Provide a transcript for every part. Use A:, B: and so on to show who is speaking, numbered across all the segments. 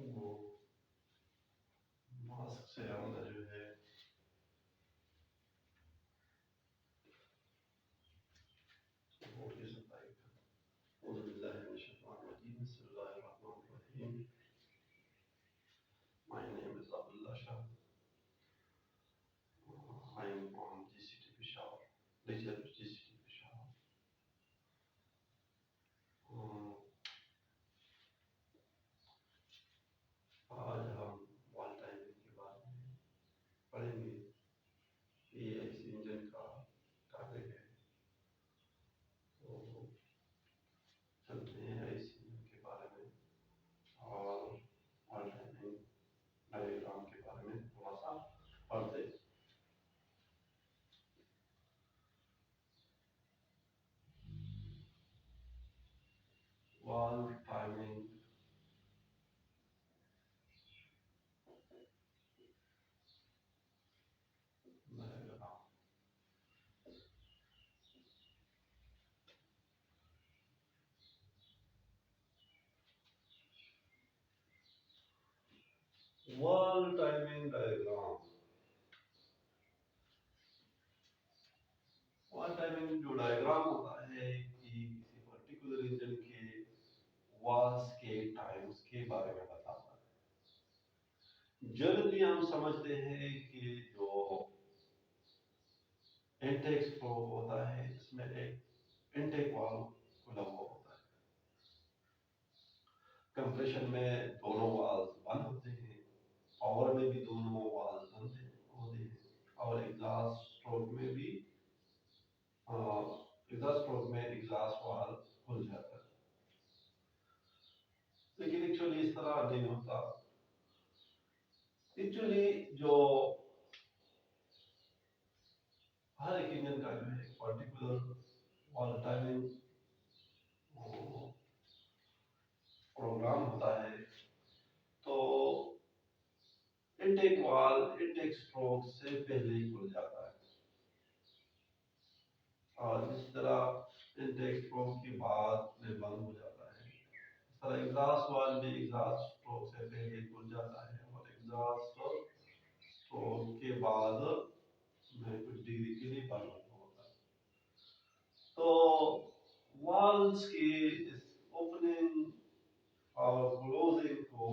A: वो मास्क से हमने जो है वो की सफाई My name is Abdullah Shah. I am from GCT Peshawar, lecturer GCT Peshawar. आज हम वॉल टाइमिंग के बारे में पढ़ेंगे। ये ऐसे इंजन का टॉपिक है, तो चलते हैं ऐसे इंजन के बारे में और वॉल टाइमिंग डायग्राम के बारे में थोड़ा सा पढ़ते हैं। Wall timing diagram. Wall timing diagram. Wall timing जो डायग्राम होता है कि किसी पर्टिकुलर इंजन के वॉल्स के टाइम्स के बारे में बताता है। जनरली हम समझते हैं कि जो इनटेक फ्लो होता है इसमें एक इनटेक वाल्व खुला हुआ होता है। कंप्रेशन में दोनों वाल्व बंद होते हैं, पावर में भी दोनों वाल्व बंद होते हैं और एग्जॉस्ट स्ट्रोक में भी एग्जॉस्ट वाल्व खुल जाता है। लेकिन एक्चुअली इस तरह नहीं होता। एक्चुअली जो हर एक इंजन का जो है पर्टिकुलर वॉल टाइमिंग प्रोग्राम होता है। तो इनटेक वाल्व इनटेक स्ट्रोक से पहले ही खुल जाता है और जिस तरह इनटेक स्ट्रोक के बाद में बंद हो जाता है, इस तरह एग्जॉस्ट वाल्व भी एग्जॉस्ट स्ट्रोक से पहले खुल जाता है और एग्जॉस्ट स्ट्रोक के बाद में कुछ डिग्री के लिए बंद होता है। तो वाल्व्स की इस ओपनिंग और क्लोजिंग को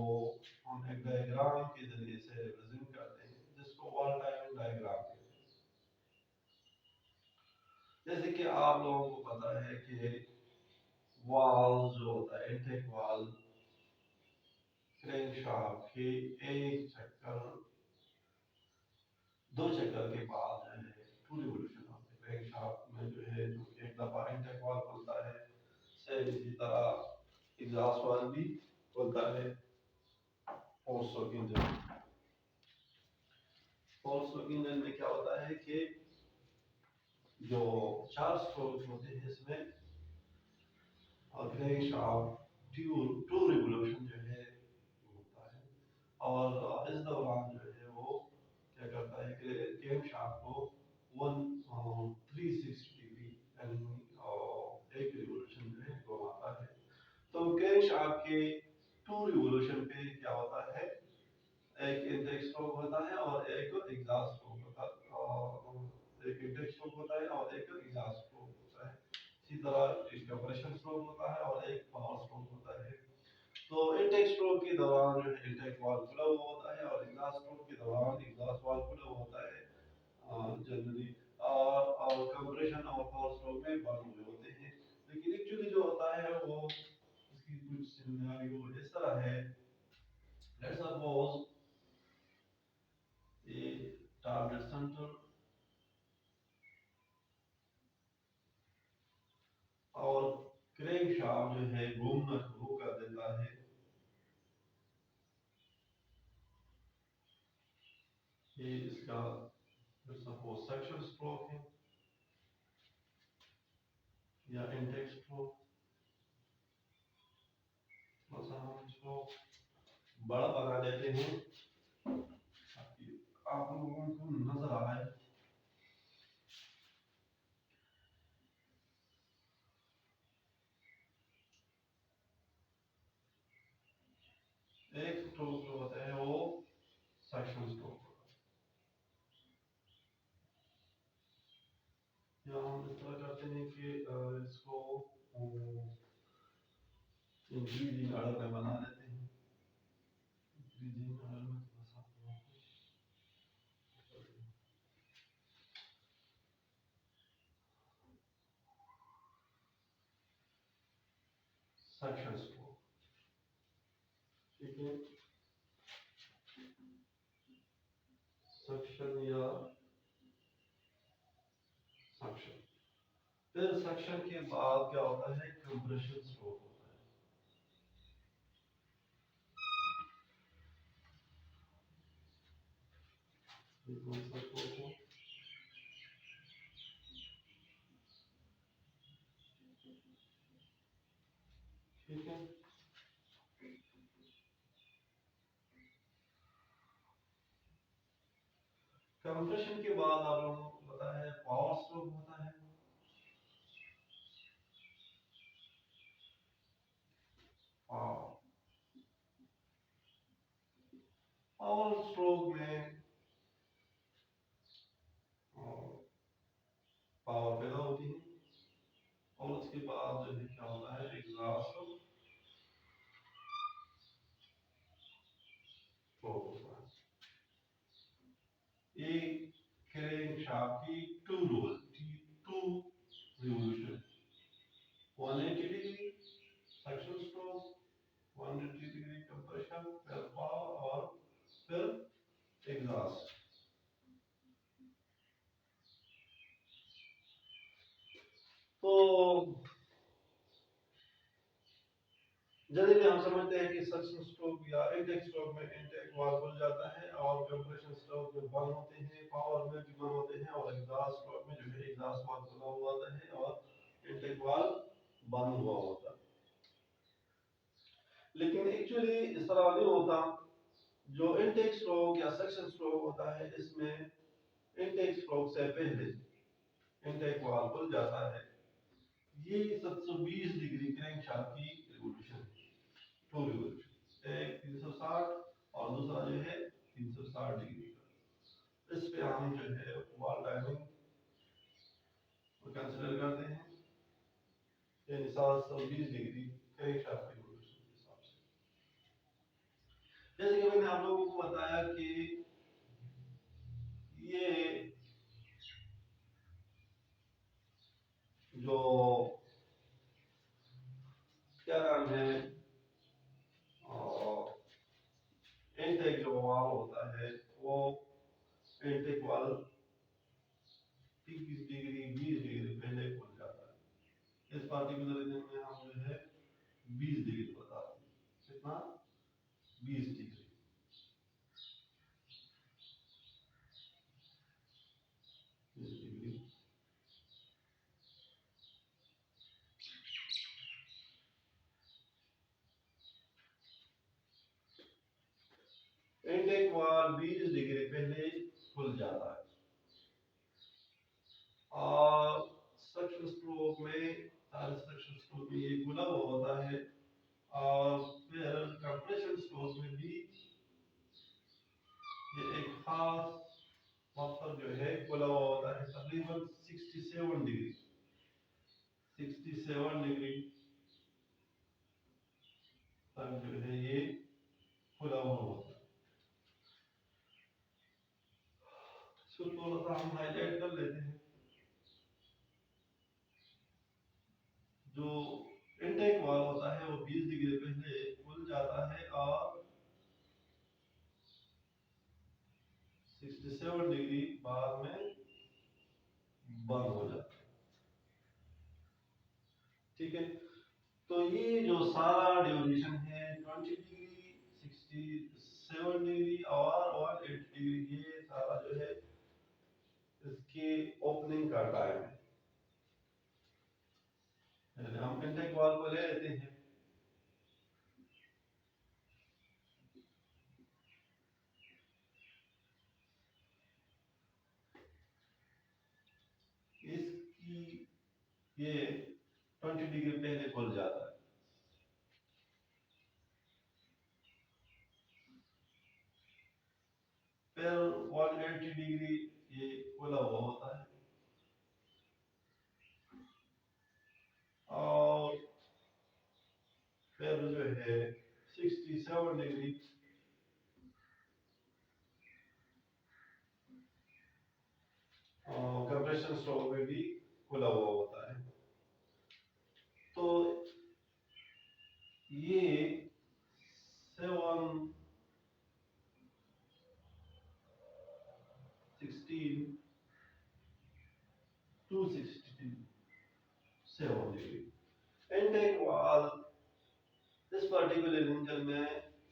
A: हम एक डायग्राम के जरिए से रिप्रेजेंट करते हैं, जिसको वॉल टाइमिंग डायग्राम कहते हैं। जैसे कि आप लोगों को पता है कि वाल्व जो होता है इनटेक वाल्व क्रैंकशाफ्ट के एक चक्कर दो चक्कर के बाद जो है टू रिवोल्यूशन होते हैं। क्रैंकशाफ्ट में जो है जो एक दफा इनटेक वाल्व खुलता है, सेम इसी तरह एग्जॉस्ट वाल्व भी खुलता है। फोर स्ट्रोक इंजन में क्या होता है कि जो चार स्ट्रोक होते हैं इसमें क्रैंकशाफ्ट टू रिवोल्यूशन जो है होता है और इस दौरान जो है वो क्या करता है कि क्रैंकशाफ्ट को 360 डिग्री यानी एक रिवोल्यूशन जो है घुमाता है। तो क्रैंकशाफ्ट के टू रिवोल्यूशन पे क्या होता है, एक इनटेक स्ट्रोक होता है और एक एग्जॉस्ट स्ट्रोक होता है, एक इनटेक स्ट्रोक होता है और एक एग्जॉस्ट स्ट्रोक होता है। इसी तरह एक कंप्रेशन स्ट्रोक होता है और एक पावर स्ट्रोक होता है। तो इनटेक स्ट्रोक के दौरान जो है इनटेक वाल्व खुला हुआ होता है और एग्जॉस्ट स्ट्रोक के दौरान एग्जॉस्ट वाल्व खुला हुआ होता है जनरली, और कंप्रेशन और पावर स्ट्रोक में बंद हुए होते हैं। लेकिन एक्चुअली जो होता है वो इसकी कुछ सिनेरियो इस तरह है। लेट्स सपोज ये टारगेट सेंटर और क्रैंकशाफ्ट जो है घूमना शुरू कर देता है। ये इसका सपोज सेक्शन स्ट्रोक है या इंटेक स्ट्रोक। मतलब हम इसको बड़ा बना देते हैं ताकि आप लोगों को नजर आए। एक स्ट्रोक जो होता है वो सक्शन स्ट्रोक होता है। यहाँ हम इस तरह करते हैं कि इसको इंक्रीजिंग ऑर्डर में बना लेते हैं। इंक्रीजिंग ऑर्डर में थोड़ा सा सक्शन स्ट्रोक, ठीक है, सक्शन या सक्शन। फिर सक्शन के बाद क्या होता है, कंप्रेशन स्ट्रोक होता है। ये कौन सा स्ट्रोक है? ठीक है, कंप्रेशन के बाद आप लोगों को पता है पावर स्ट्रोक होता है। पावर स्ट्रोक में पावर पैदा होती है और उसके बाद जो है क्या होता है, एग्जॉस्ट स्ट्रोक होता है। ये क्रैंकशाफ्ट की two roll two revolution, 180 degree suction stroke, 180 degree compression, फिर पावर और फिर एग्जॉस्ट। तो जनरली हम समझते हैं कि सक्शन स्ट्रोक या इनटेक स्ट्रोक में इनटेक वाल्व खुल जाता है और कंप्रेशन स्ट्रोक में बंद होते हैं, पावर में भी बंद होते हैं और एग्जॉस्ट स्ट्रोक में जो है एग्जॉस्ट वाल्व खुला हुआ होता है और इनटेक वाल्व बंद हुआ होता है। लेकिन एक्चुअली इस तरह नहीं होता। जो इनटेक स्ट्रोक या सक्शन स्ट्रोक होता है इसमें इनटेक स्ट्रोक से पहले इनटेक वाल्व खुल जाता है। ये 720 डिग्री क्रैंकशाफ्ट की रिवॉल्यूशन है, टू रिवॉल्यूशन, एक 360 और दूसरा जो है 360 डिग्री का। इस पे हम जो है वॉल टाइमिंग को कंसीडर करते हैं, यानी 720 डिग्री क्रैंकशाफ्ट की रिवॉल्यूशन के हिसाब से। जैसे कि मैंने आप लोगों को बताया कि ये जो क्या नाम है, इनटेक जो वाल्व होता है वो इनटेक वाल्व 30 डिग्री 20 डिग्री पहले खुल जाता है। इस पार्टिकुलर रीजन में हम जो है 20 डिग्री बताते हैं। कितना? 20 डिग्री। इनटेक वाल्व 20 डिग्री पहले खुल जाता है और सक्शन स्ट्रोक में सक्शन स्ट्रोक में ये खुला हुआ होता है और फिर कंप्रेशन स्ट्रोक में भी ये एक खास वक्त पर जो है खुला हुआ होता है, तकरीबन 67 डिग्री 67 डिग्री तक जो है ये खुला हुआ होता है। इसको थोड़ा सा हम हाईलाइट कर लेते हैं। जो इनटेक वाल्व होता है वो 20 डिग्री पहले खुल जाता है और 67 डिग्री बाद में बंद हो जाता है। ठीक है, तो ये जो सारा ड्यूरेशन है 20 डिग्री 67 डिग्री और 180 डिग्री, ये सारा जो है इसके ओपनिंग का टाइम है। हम इनटेक वाल्व को ले लेते हैं। इसकी ये 20 डिग्री पहले खुल जाता है। डिग्री ये खुला हुआ होता है, और फिर जो है 67 डिग्री कंप्रेशन स्ट्रोक में भी खुला हुआ होता है। तो ये 7 16 267 डिग्री इनटेक वाल इस पर्टिकुलर इंजन में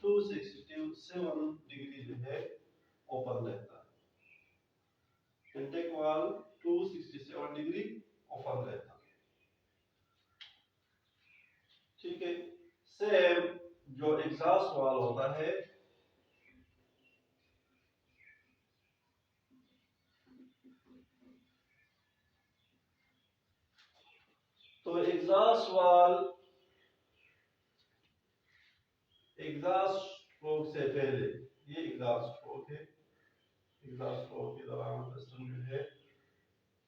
A: 267 डिग्री जो है ओपन रहता है। इनटेक वाल 267 डिग्री ओपन रहता है, ठीक है। सेम जो एग्जॉस्ट वाल होता है, तो एग्जॉस्ट वाल एग्जॉस्ट स्ट्रोक से पहले, ये एग्जॉस्ट स्ट्रोक है, एग्जॉस्ट स्ट्रोक के दौरान पिस्टन जो है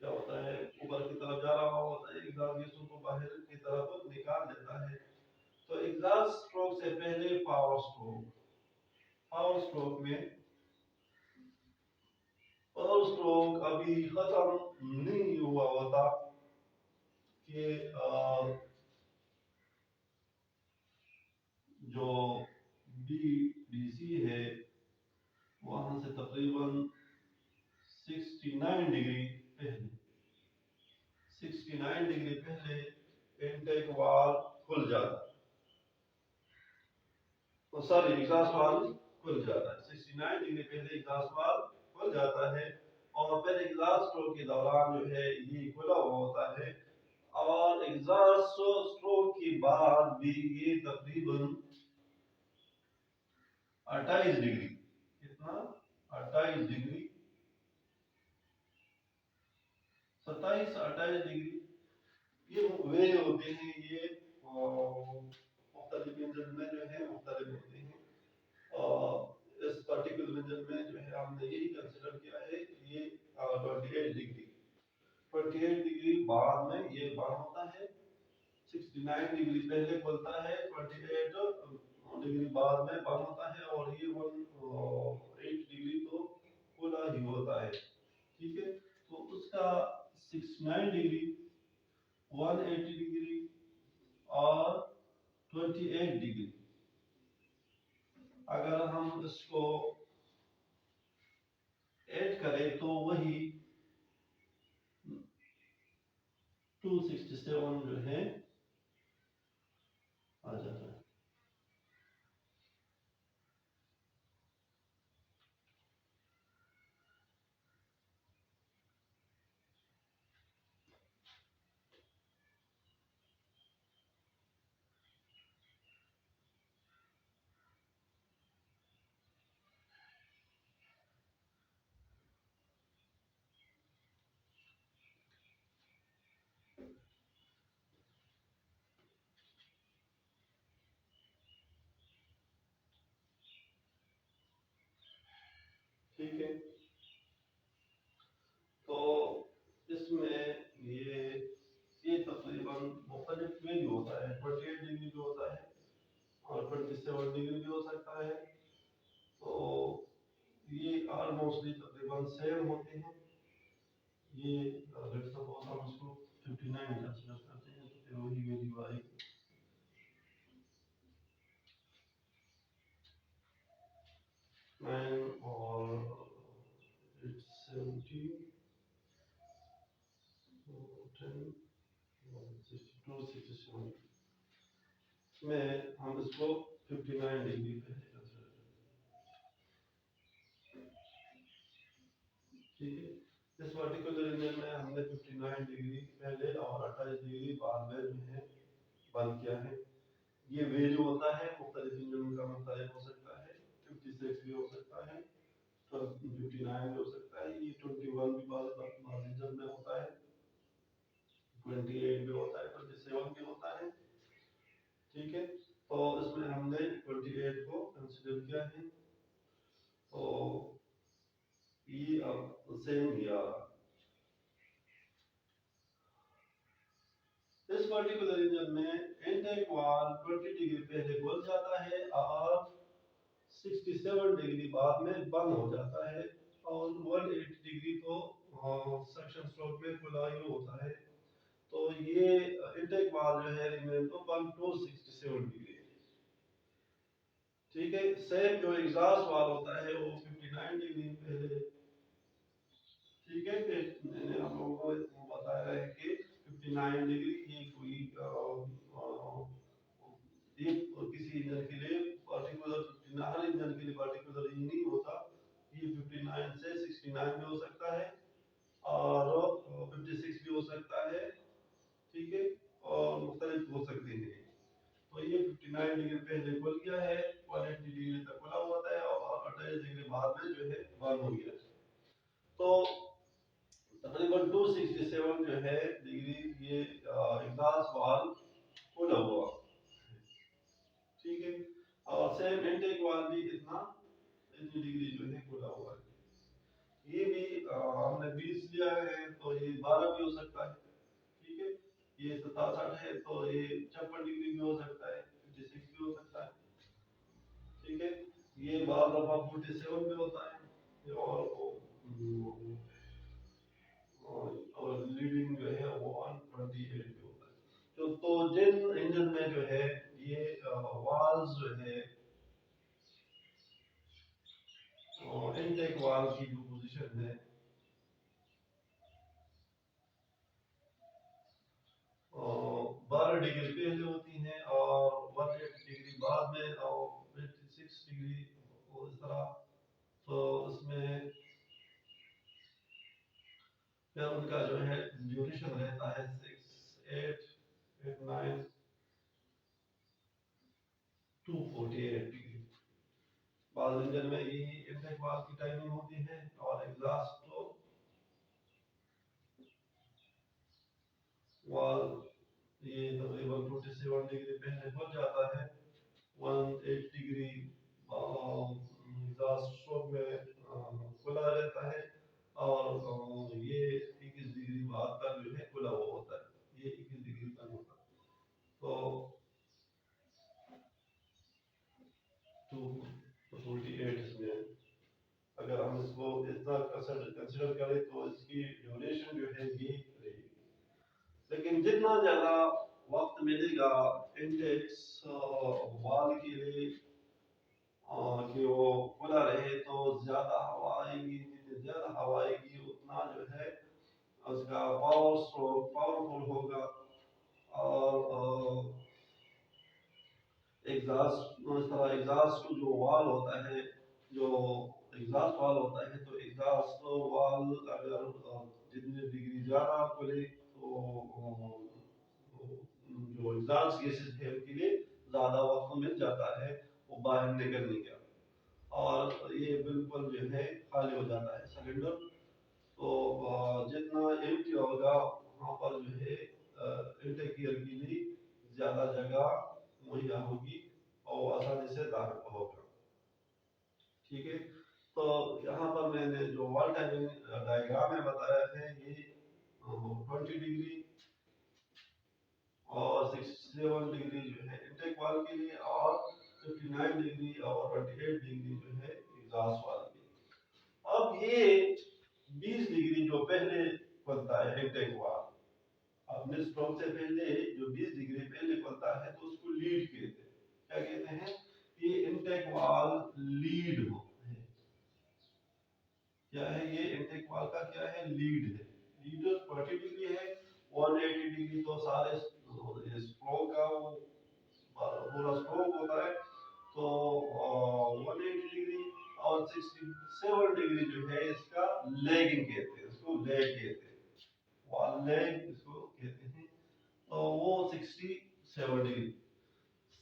A: क्या होता है, ऊपर की तरफ जा रहा होता है, एग्जॉस्ट गैसों को बाहर की तरफ निकाल देता है। तो एग्जॉस्ट स्ट्रोक से पहले पावर स्ट्रोक, पावर स्ट्रोक में पावर स्ट्रोक अभी खत्म नहीं हुआ होता कि जो बीडीसी है वहां से तकरीबन 69 डिग्री पहले, 69 डिग्री पहले इनटेक वाल खुल जाता है, तो सॉरी एग्जॉस्ट वाल खुल जाता है, 69 डिग्री पहले एग्जॉस्ट वाल खुल जाता है। और फिर एग्जॉस्ट स्ट्रोक के दौरान जो है ये खुला हुआ होता है, और एग्जॉस्ट स्ट्रोक के बाद भी ये तकरीबन 28 डिग्री, कितना 28 डिग्री 27-28 डिग्री ये वे होते हैं, ये मुख्तलिफ इंजन में जो है मुख्तलिफ होते हैं। इस पर्टिकुलर इंजन में जो है हमने यही कंसिडर किया है कि ये 28 डिग्री 28 डिग्री बाद में ये बंद होता है, 69 डिग्री पहले खुलता है, 28 डिग्री बाद में बंद होता है, और ये 8 डिग्री तो खुला ही होता है, ठीक है। तो उसका 69 डिग्री 180 डिग्री और 28 डिग्री अगर हम इसको ऐड करें तो वही 267 जो है आ जाता है। ठीक है, तो इसमें ये तकरीबन मुख्तलिफ वैल्यू होता है, 28 डिग्री भी होता है और 27 डिग्री भी हो सकता है, तो ये ऑलमोस्टली तकरीबन सेम होते हैं। ये लेट्स सपोज हम इसको 59 कंसीडर करते हैं, तो फिर वही वैल्यू आएगी 9 और 70 10 267 में हम इसको 59 डिग्री पे कंसीडर करें, ठीक है। इस पर्टिकुलर इंजन में हमने 59 डिग्री पहले और 28 डिग्री बाद में जो है बंद किया है। ये वैल्यू होता है, मुख्तलिफ इंजन का मुख्तलिफ हो सकता है, 56 भी हो सकता है, 59 भी हो सकता है, ये 21 भी बाद इंजन में होता है, 28 भी होता है, 27 भी होता है, ठीक है। तो इसमें हमने 28 को कंसिडर किया है, तो ये अब सेम या इस पर्टिकुलर इंजन में इनटेक वाल्व 20 डिग्री पहले खुल जाता है और 67 डिग्री बाद में बंद हो जाता है और 180 डिग्री तो सक्शन स्ट्रोक में खुला ही होता है। तो ये इनटेक वाल्व जो है रिमेन ओपन टू 67 डिग्री। ठीक है, सेम जो एग्जॉस्ट वाल्व होता है वो 59 डिग्री पहले। ठीक है, फिर मैंने आप लोगों को बताया है कि 59 डिग्री ये कोई ये किसी इंजन के लिए पर्टिकुलर, हर इंजन के लिए पर्टिकुलर ये नहीं होता। ये 59 से 69 भी हो सकता है और 56 भी हो सकता है। ठीक है, और मुख्तलिफ हो सकते हैं। तो ये 59 डिग्री पहले खुल गया है, 180 डिग्री तक खुला हुआ था और 28 डिग्री बाद में जो है बंद हो गया। तो तकरीबन 267 जो है डिग्री ये एग्जॉस्ट वाल्व खुला हुआ। ठीक है, और सेम इनटेक वाल्व भी इतनी डिग्री जो है खुला हुआ है। ये भी हमने 20 लिया है तो ये 12 भी हो सकता है। ठीक है, ये 67 है तो ये 56 डिग्री भी हो सकता है, 56 भी हो सकता है। ठीक है, ये बार दफा 47 में होता है और लीडिंग जो है वो 128 पे होता है। तो जिन इंजन में जो है ये वाल्व जो है इनटेक वाल्व की जो पोजीशन है 12 डिग्री पहले होती है और 180 डिग्री बाद में और 56 डिग्री और इस तरह। तो उसमें फिर उनका जो है ड्यूरेशन रहता है 6 8 8 9 248 डिग्री। बाद इंजन में यही इनटेक वाल्व की टाइमिंग होती है और एग्जॉस्ट तो वाल्व ये तकरीबन 47 डिग्री पहले खुल जाता है, 18 डिग्री एग्जॉस्ट स्ट्रोक में खुला रहता है और ये 21 डिग्री बाद तक जो है खुला हुआ होता है। ये 21 डिग्री तक होता है। तो 248 इसमें अगर हम इसको इतना कंसिडर करें तो इसकी ड्यूरेशन जो है ये रहेगी। लेकिन जितना ज्यादा वक्त मिलेगा इंटेक्स वाल के लिए कि वो खुला रहे तो ज्यादा हवा आएगी, जितनी ज्यादा हवा आएगी उतना जो है उसका पावर स्ट्रोक पावरफुल होगा और एग्जॉस्ट जो वाल होता है, जो एग्जॉस्ट वाल होता है तो एग्जॉस्ट वाल अगर जितनी डिग्री ज्यादा खुले तो जो एग्जॉस्ट गैसेस है उनके लिए ज्यादा वक्त मिल जाता है वो बाहर निकलने का और ये बिल्कुल जो है खाली हो जाता है सिलेंडर। तो जितना एम्प्टी होगा वहाँ पर जो है इंटेरियर के लिए ज्यादा जगह मुहैया होगी और आसानी से दाखिल होगा। ठीक है, तो यहाँ पर मैंने जो वॉल टाइमिंग डायग्राम में बताया है ये 20 डिग्री और 67 डिग्री जो है इंटेक वाल के लिए और 59 डिग्री और 28 डिग्री जो है एग्जॉस्ट वाल के लिए। अब ये 20 डिग्री जो पहले बनता है इंटेक वाल, अपने स्ट्रोक से पहले जो 20 डिग्री पहले बनता है तो उसको लीड कहते हैं। क्या कहते हैं? ये इंटेक वाल लीड हो है। क्या है ये इंटेक वाल का क्या है? लीड है। लीड 40 डिग्री है, 180 डिग्री तो सारे स्ट्रोक का वो पूरा स्ट्रोक होता है। तो 180 डिग्री और 67 डिग्री जो है इसका लैगिंग कहते हैं, इसको लैग कहते हैं, वाल लैग इसको कहते हैं। तो वो 67 डिग्री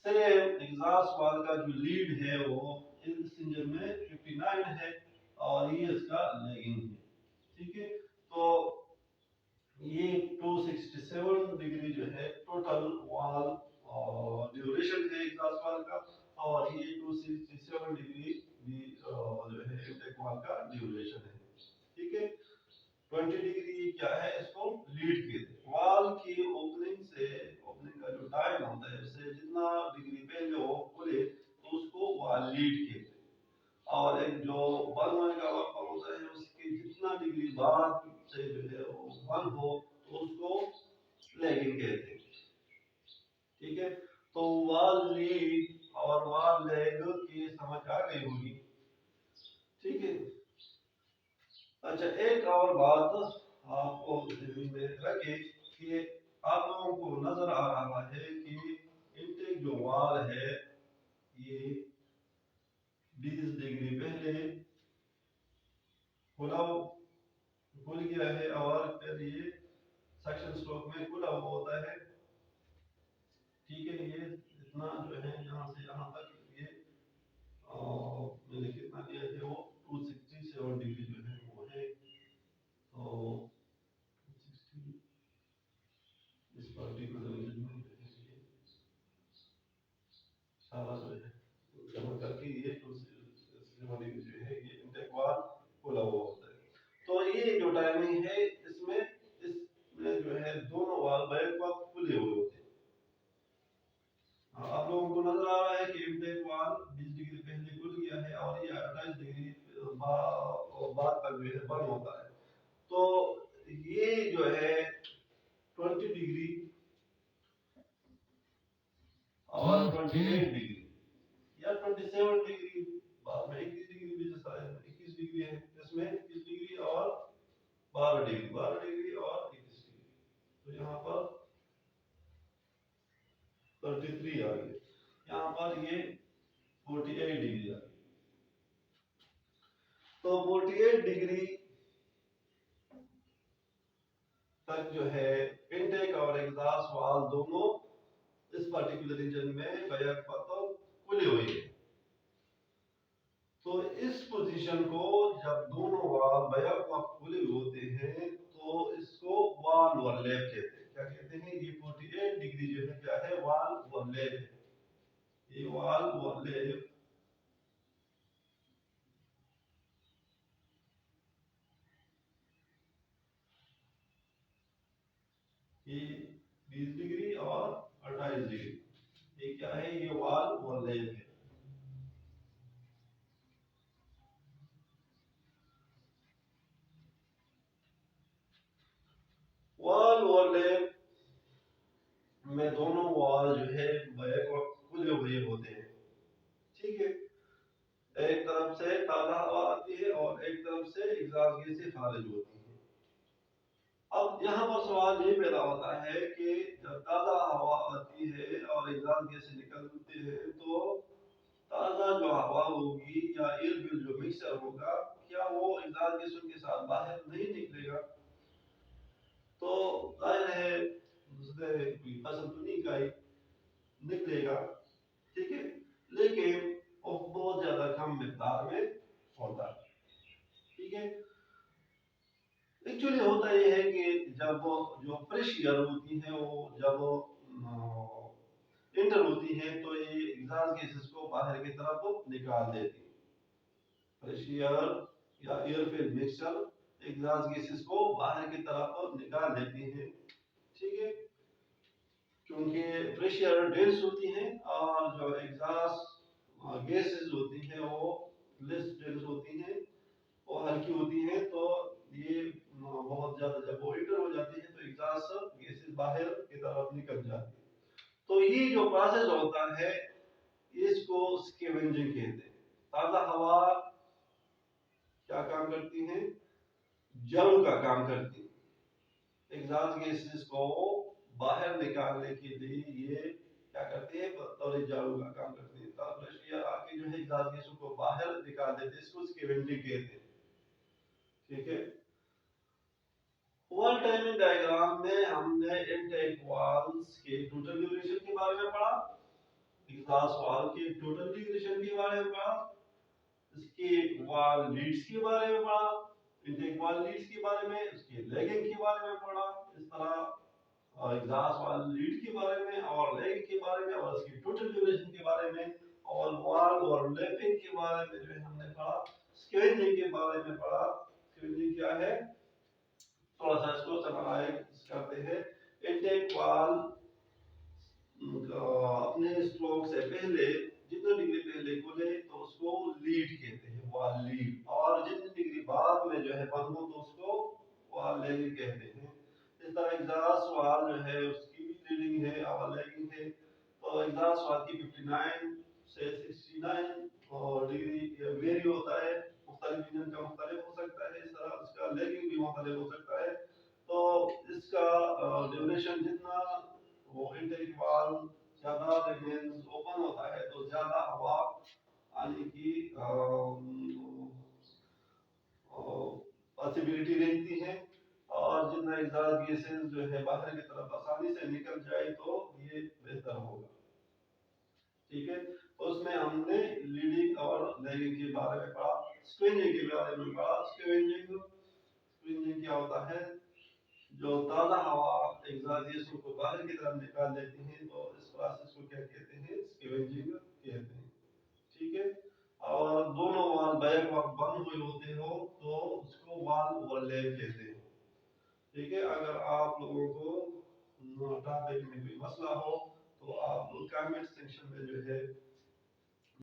A: सेम एग्जॉस्ट वाल का जो लीड है वो इस इंजन में 59 है और ये इसका लैगिंग है। ठीक है, तो ये 267 डिग्री जो है टोटल वाल ड्यूरेशन है एग्जॉस्ट वाल का और ये 267 डिग्री भी जो है इंटेक वाल का ड्यूरेशन है। कहते हैं। ठीक है, तो वाल लीड और वाल लेग की समझ आ गई होगी। ठीक है, अच्छा एक और बात आपको ध्यान में रखें कि आप लोगों को नजर आ रहा है कि इनटेक जो वाल है ये 20 डिग्री पहले खुला खुल गया है और फिर ये सक्शन स्ट्रोक में खुला हुआ होता है। ठीक है, ये इतना जो है यहाँ से यहाँ तक ये मैंने कितना लिया है वो 267 डिग्री जो है वो है। तो 260 इस पर्टिकुलर रीजन में सारा जो है जमा करके ये 267 डिग्री जो है ये इंटेक वाल खुला हुआ होता है। तो ये जो टाइमिंग है इसमें जो है दोनों वाल बैक वक्त खुले हुए होते हैं। आप लोगों को नजर आ रहा है कि इंटेक वाल 20 डिग्री पहले खुल गया है और ये 28 डिग्री बाद तक जो है बंद होता है। तो ये जो है 20 डिग्री और 28 डिग्री या 27 डिग्री, बाद में 21 डिग्री भी जैसा है 21 डिग्री है, इसमें 21 डिग्री और 12 डिग्री, 12 डिग्री और 21 डिग्री, तो यहाँ पर 33 आ गया, यहाँ पर ये 48 डिग्री आ गई। तो 48 डिग्री तक जो है इनटेक और एग्जॉस्ट वाल दोनों इस पर्टिकुलर रीजन में बैक पर खुले हुए हैं। तो इस पोजीशन को जब दोनों वाल बैक वक्त खुले होते हैं तो इसको वाल ओवरलैप कहते हैं। क्या कहते हैं? ये 48 डिग्री जो है क्या है? वाल ओवरलैप है। ये वाल ओवरलैप ये 20 डिग्री और 28 डिग्री, ये क्या है? ये वाल ओवरलैप है। वाल ओवरलैप में दोनों वाल जो है बैक वक्त खुले हुए होते हैं। ठीक है, एक तरफ से ताजा हवा आती है और एक तरफ से एग्जॉस्ट गैसें खारिज होती है। अब यहाँ पर सवाल ये पैदा होता है कि जब ताजा हवा आती है और एग्जॉस्ट गैसें निकलती है तो ताजा जो हवा होगी या एयर फ्यूल जो मिक्सचर होगा, क्या वो एग्जॉस्ट गैसों के साथ बाहर नहीं निकलेगा? तो जाहिर है उसने कोई फसल तो नहीं खाई, निकलेगा। ठीक है, लेकिन वो बहुत ज्यादा कम मिकदार में होता है। ठीक है, एक्चुअली होता यह है कि जब जो फ्रेश एयर होती है वो जब इंटर होती है तो ये एग्जॉस्ट गैसेस को बाहर की तरफ निकाल देती है। फ्रेश एयर या air filled mixture exhaust gases को बाहर की तरफ निकाल देती है। ठीक है, क्योंकि फ्रेश एयर डेंस होती है और जो एग्जॉस्ट गैसेस होती हैं वो लेस डेंस होती हैं, वो हल्की होती हैं। तो ये बहुत ज्यादा जब वो इंटर हो जाती है तो एग्जॉस्ट गैसेस बाहर की तरफ निकल जाती है। तो ये जो प्रोसेस होता है इसको स्कैवेंजिंग कहते हैं। ताजा हवा क्या काम करती है? जड़ का काम करती है। एग्जॉस्ट गैसेस को बाहर निकालने के लिए ये क्या करती है? बतौर झाड़ू का काम करती है। फ्रेश एयर आके जो है एग्जॉस्ट गैसों को बाहर निकाल देते हैं, इसको स्कैवेंजिंग कहते हैं। ठीक है, वॉल टाइमिंग डायग्राम में हमने इनटेक वाल्स के टोटल ड्यूरेशन के बारे में पढ़ा, एग्जॉस्ट वाल के टोटल ड्यूरेशन के बारे में पढ़ा, इसके वाल लीड्स के बारे में पढ़ा, इनटेक वाल लीड्स के बारे में, उसके लैगिंग के बारे में पढ़ा। इस तरह एग्जॉस्ट वाल लीड के बारे में और लैग के बारे में और इसकी टोटल ड्यूरेशन के बारे में और वाल और लैपिंग के बारे में जो है हमने पढ़ा। स्केलिंग के बारे में पढ़ा। स्केलिंग क्या है? थोड़ा सा इसको समराइज करते हैं। इनटेक वाल अपने स्ट्रोक से पहले जितने डिग्री पहले खुले तो उसको लीड कहते हैं, वाल लीड, और जितनी डिग्री बाद में जो है बंद हो तो उसको वाल लैग कहते हैं। इस तरह एग्जॉस्ट वाल जो है उसकी भी मिजाज स्वाद की 59 से 69 और डिग्री वेरी होता है, मुख्तलिफ इंजन का मुख्तलिफ हो सकता है, इस तरह इसका लेगिंग भी मुख्तलिफ हो सकता है। तो इसका ड्यूरेशन जितना वो इंटेक वाल्व ज़्यादा लेगिंग ओपन होता है तो ज़्यादा हवा आने की पॉसिबिलिटी रहती है, और जितना एग्जॉस्ट गैसेस जो है बाहर की तरफ आसानी से निकल जाए तो ये बेहतर होगा। ठीक है, तो उसमें हमने लीडिंग और लैगिंग के बारे में पढ़ा, स्क्रीनिंग के बारे में पढ़ा। स्क्रीनिंग क्या होता है, जो ताज़ा हवा एग्जॉस्ट गैसों को बाहर की तरफ निकाल देती हैं, तो इस प्रोसेस को क्या कहते हैं, स्कैवेंजिंग कहते हैं। ठीक है, और दोनों वाल बैक वक्त बंद हुए होते हो तो उसको वाल ओवरलैप कहते हैं। ठीक है, अगर आप लोगों को टॉपिक में कोई मसला हो तो आप लोग कमेंट सेक्शन में जो है